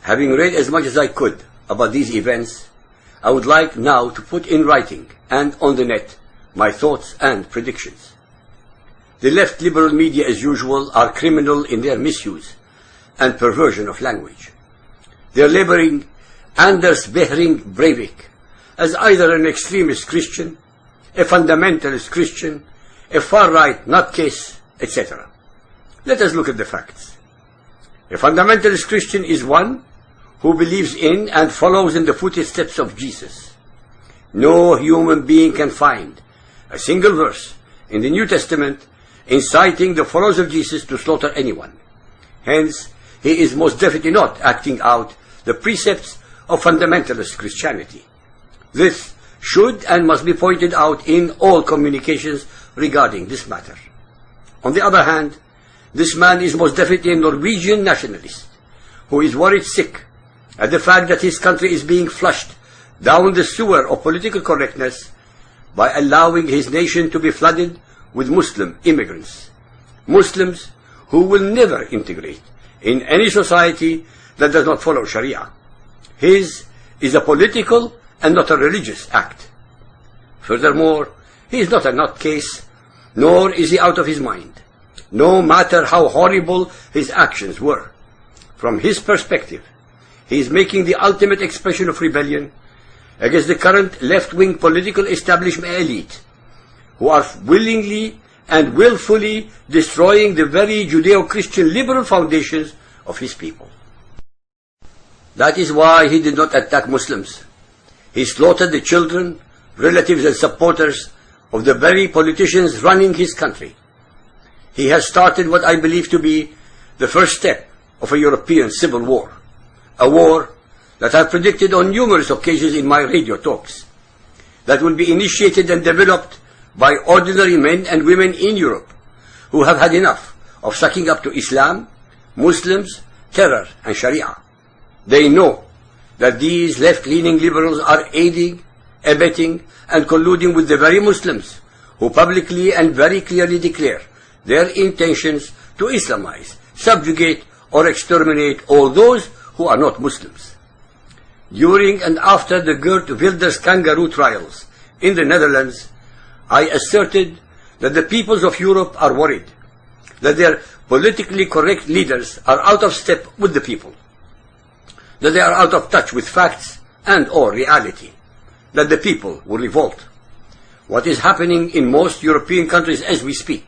Having read as much as I could about these events, I would like now to put in writing and on the net my thoughts and predictions. The left liberal media, as usual, are criminal in their misuse and perversion of language. They are labeling Anders Behring Breivik as either an extremist Christian, a fundamentalist Christian, a far-right nutcase, etc. Let us look at the facts. A fundamentalist Christian is one who believes in and follows in the footsteps of Jesus. No human being can find a single verse in the New Testament inciting the followers of Jesus to slaughter anyone. Hence, he is most definitely not acting out the precepts of fundamentalist Christianity. This should and must be pointed out in all communications regarding this matter. On the other hand, this man is most definitely a Norwegian nationalist who is worried sick at the fact that his country is being flushed down the sewer of political correctness by allowing his nation to be flooded with Muslim immigrants. Muslims who will never integrate in any society that does not follow Sharia. His is a political and not a religious act. Furthermore, he is not a nutcase, nor is he out of his mind, no matter how horrible his actions were. From his perspective, he is making the ultimate expression of rebellion against the current left-wing political establishment elite, who are willingly and willfully destroying the very Judeo-Christian liberal foundations of his people. That is why he did not attack Muslims. He slaughtered the children, relatives and supporters of the very politicians running his country. He has started what I believe to be the first step of a European civil war, a war that I predicted on numerous occasions in my radio talks, that will be initiated and developed by ordinary men and women in Europe who have had enough of sucking up to Islam, Muslims, terror and Sharia. They know that these left-leaning liberals are aiding, abetting and colluding with the very Muslims who publicly and very clearly declare their intentions to Islamize, subjugate or exterminate all those who are not Muslims. During and after the Geert Wilders kangaroo trials in the Netherlands, I asserted that the peoples of Europe are worried, that their politically correct leaders are out of step with the people, that they are out of touch with facts and or reality, that the people will revolt. What is happening in most European countries as we speak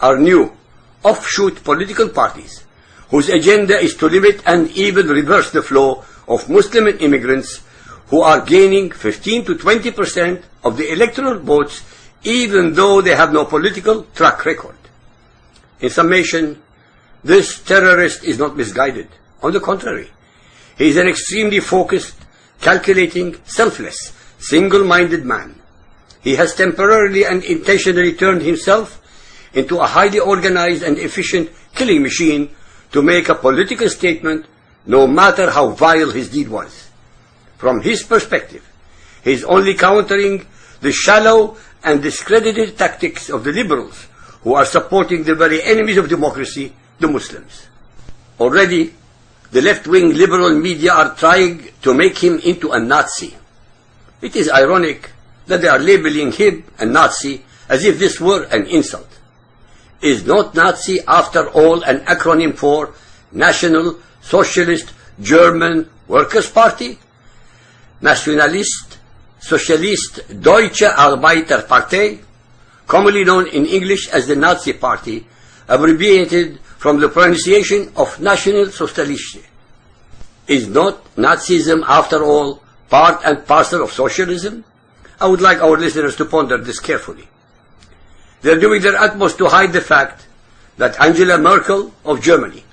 are new, offshoot political parties whose agenda is to limit and even reverse the flow of Muslim immigrants who are gaining 15 to 20% of the electoral votes even though they have no political track record. In summation, this terrorist is not misguided. On the contrary, he is an extremely focused, calculating, selfless, single-minded man. He has temporarily and intentionally turned himself into a highly organized and efficient killing machine to make a political statement, no matter how vile his deed was. From his perspective, he is only countering the shallow and discredited tactics of the liberals who are supporting the very enemies of democracy, the Muslims. Already, the left-wing liberal media are trying to make him into a Nazi. It is ironic that they are labeling him a Nazi as if this were an insult. Is not Nazi, after all, an acronym for National Socialist German Workers' Party? Nationalist Socialist Deutsche Arbeiterpartei, commonly known in English as the Nazi Party, abbreviated from the pronunciation of National Sozialistische. Is not Nazism, after all, part and parcel of socialism? I would like our listeners to ponder this carefully. They are doing their utmost to hide the fact that Angela Merkel of Germany,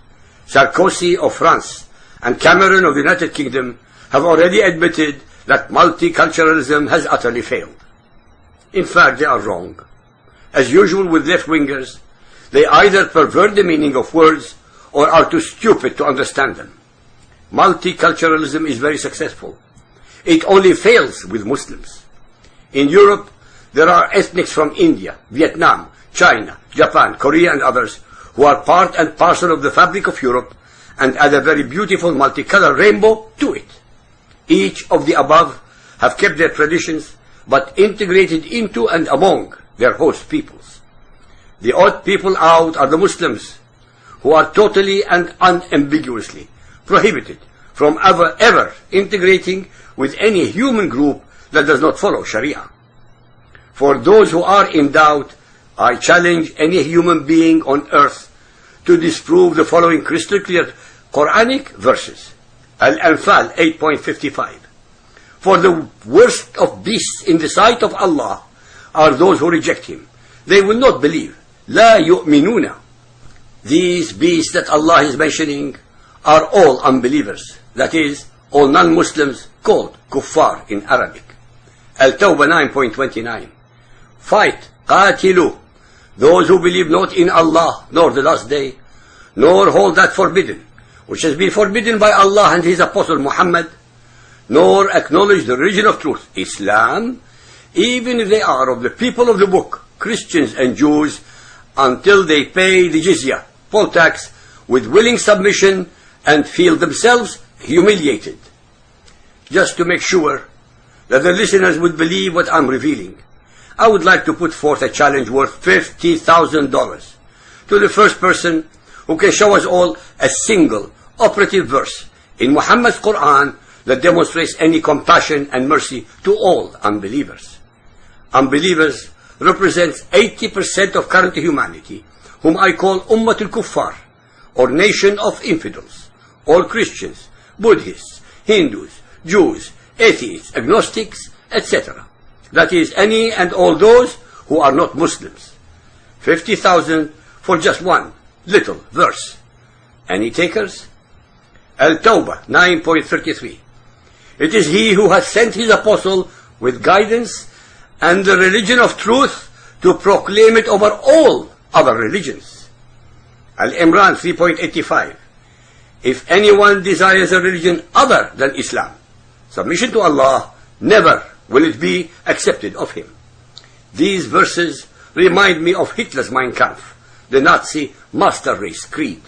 Sarkozy of France, and Cameron of the United Kingdom have already admitted that multiculturalism has utterly failed. In fact, they are wrong. As usual with left-wingers, they either pervert the meaning of words or are too stupid to understand them. Multiculturalism is very successful. It only fails with Muslims. In Europe, there are ethnics from India, Vietnam, China, Japan, Korea and others who are part and parcel of the fabric of Europe and add a very beautiful multicolored rainbow to it. Each of the above have kept their traditions, but integrated into and among their host peoples. The odd people out are the Muslims, who are totally and unambiguously prohibited from ever integrating with any human group that does not follow Sharia. For those who are in doubt, I challenge any human being on earth to disprove the following crystal clear Quranic verses. Al-Anfal 8.55. For the worst of beasts in the sight of Allah are those who reject Him. They will not believe. La yu'minuna. These beasts that Allah is mentioning are all unbelievers. That is, all non-Muslims called kuffar in Arabic. Al-Tawbah 9.29. Fight, qatilu, those who believe not in Allah nor the last day, nor hold that forbidden, which has been forbidden by Allah and His Apostle Muhammad, nor acknowledge the religion of truth, Islam, even if they are of the people of the book, Christians and Jews, until they pay the jizya, poll tax, with willing submission and feel themselves humiliated. Just to make sure that the listeners would believe what I'm revealing, I would like to put forth a challenge worth $50,000 to the first person who can show us all a single operative verse in Muhammad's Quran that demonstrates any compassion and mercy to all unbelievers. Unbelievers represents 80% of current humanity, whom I call Ummatul Kuffar, or nation of infidels, all Christians, Buddhists, Hindus, Jews, atheists, agnostics, etc. That is, any and all those who are not Muslims. 50,000 for just one little verse. Any takers? Al-Tawbah 9.33. It is He who has sent His apostle with guidance and the religion of truth to proclaim it over all other religions. Al-Imran 3.85. If anyone desires a religion other than Islam, submission to Allah, never will it be accepted of him. These verses remind me of Hitler's Mein Kampf, the Nazi master race creed.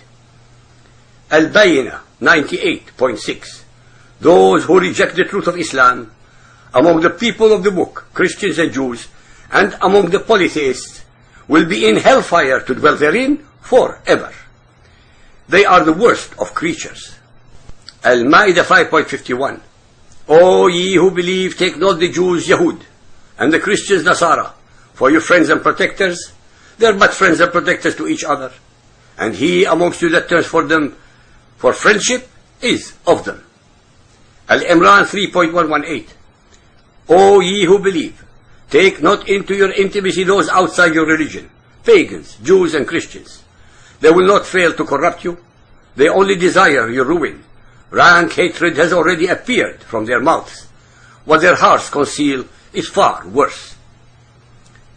Al-Bayna 98.6. Those who reject the truth of Islam, among the people of the book, Christians and Jews, and among the polytheists, will be in hellfire to dwell therein forever. They are the worst of creatures. Al-Ma'idah 5.51. O ye who believe, take not the Jews Yahud, and the Christians Nasara, for your friends and protectors. They are but friends and protectors to each other, and he amongst you that turns for them for friendship is of them. Al-Imran 3.118. O ye who believe, take not into your intimacy those outside your religion, pagans, Jews and Christians. They will not fail to corrupt you. They only desire your ruin. Rank hatred has already appeared from their mouths. What their hearts conceal is far worse.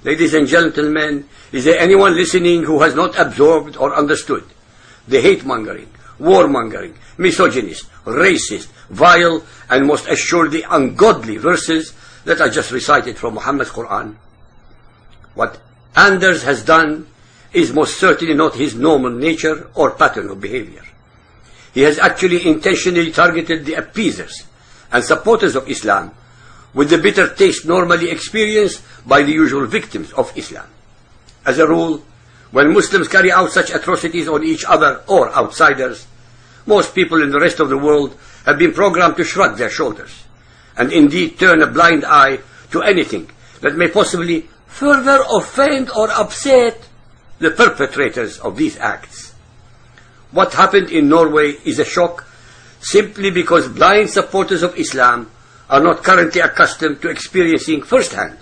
Ladies and gentlemen, is there anyone listening who has not absorbed or understood the hate-mongering, war-mongering, misogynist, racist, vile, and most assuredly ungodly verses that I just recited from Muhammad's Quran? What Anders has done is most certainly not his normal nature or pattern of behavior. He has actually intentionally targeted the appeasers and supporters of Islam with the bitter taste normally experienced by the usual victims of Islam. As a rule, when Muslims carry out such atrocities on each other or outsiders, most people in the rest of the world have been programmed to shrug their shoulders and indeed turn a blind eye to anything that may possibly further offend or upset the perpetrators of these acts. What happened in Norway is a shock simply because blind supporters of Islam are not currently accustomed to experiencing firsthand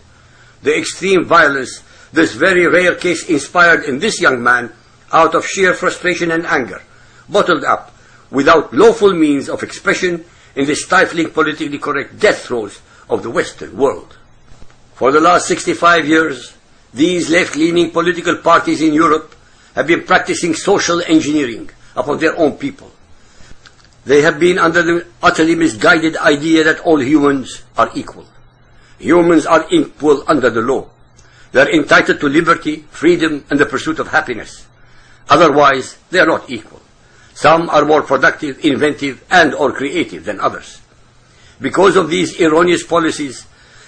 the extreme violence this very rare case inspired in this young man out of sheer frustration and anger, bottled up without lawful means of expression in the stifling politically correct death throes of the Western world. For the last 65 years, these left-leaning political parties in Europe have been practicing social engineering upon their own people. They have been under the utterly misguided idea that all humans are equal. Humans are equal under the law. They are entitled to liberty, freedom, and the pursuit of happiness. Otherwise, they are not equal. Some are more productive, inventive, and/or creative than others. Because of these erroneous policies,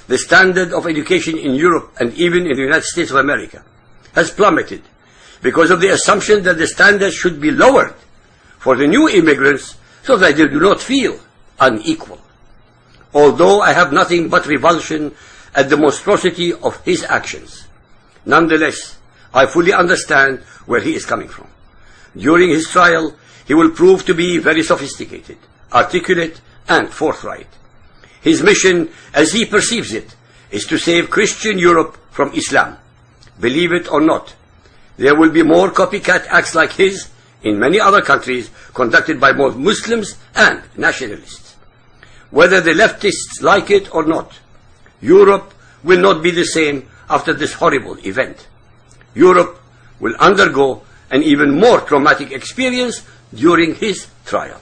the standard of education in Europe and even in the United States of America has plummeted because of the assumption that the standards should be lowered for the new immigrants so that they do not feel unequal. Although I have nothing but revulsion at the monstrosity of his actions, nonetheless, I fully understand where he is coming from. During his trial, he will prove to be very sophisticated, articulate, and forthright. His mission, as he perceives it, is to save Christian Europe from Islam. Believe it or not, there will be more copycat acts like his in many other countries conducted by both Muslims and nationalists. Whether the leftists like it or not, Europe will not be the same after this horrible event. Europe will undergo an even more traumatic experience during his trial.